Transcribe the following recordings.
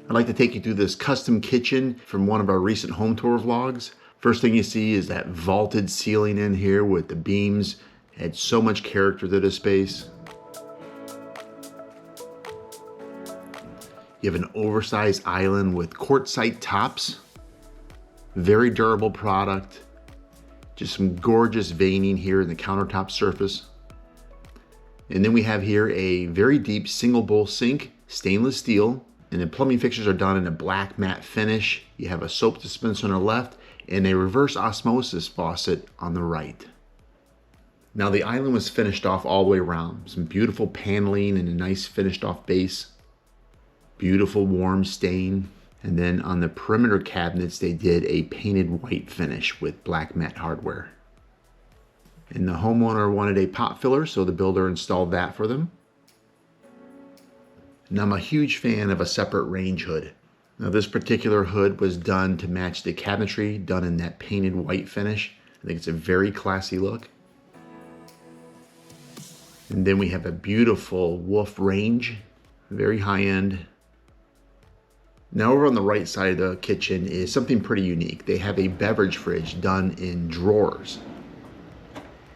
I'd like to take you through this custom kitchen from one of our recent home tour vlogs. First thing you see is that vaulted ceiling in here with the beams. Adds so much character to this space. You have an oversized island with quartzite tops. Very durable product. Just some gorgeous veining here in the countertop surface. And then we have here a very deep single bowl sink, stainless steel. And the plumbing fixtures are done in a black matte finish. You have a soap dispenser on the left and a reverse osmosis faucet on the right. Now the island was finished off all the way around. Some beautiful paneling and a nice finished off base. Beautiful warm stain. And then on the perimeter cabinets, they did a painted white finish with black matte hardware. And the homeowner wanted a pot filler, so the builder installed that for them. And I'm a huge fan of a separate range hood. Now this particular hood was done to match the cabinetry, done in that painted white finish. I think it's a very classy look. And then we have a beautiful wolf range, very high end. Now over on the right side of the kitchen is something pretty unique. They have a beverage fridge done in drawers.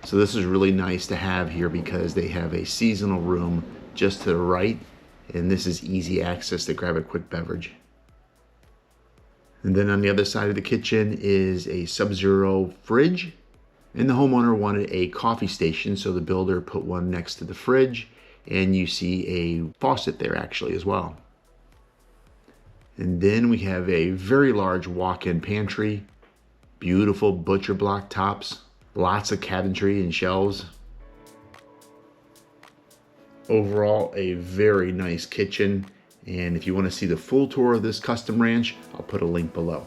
So this is really nice to have here because they have a seasonal room just to the right, and this is easy access to grab a quick beverage. And then on the other side of the kitchen is a Sub-Zero fridge, and the homeowner wanted a coffee station, so the builder put one next to the fridge, and you see a faucet there actually as well. And then we have a very large walk-in pantry, beautiful butcher block tops, lots of cabinetry and shelves. Overall, a very nice kitchen. And if you want to see the full tour of this custom ranch, I'll put a link below.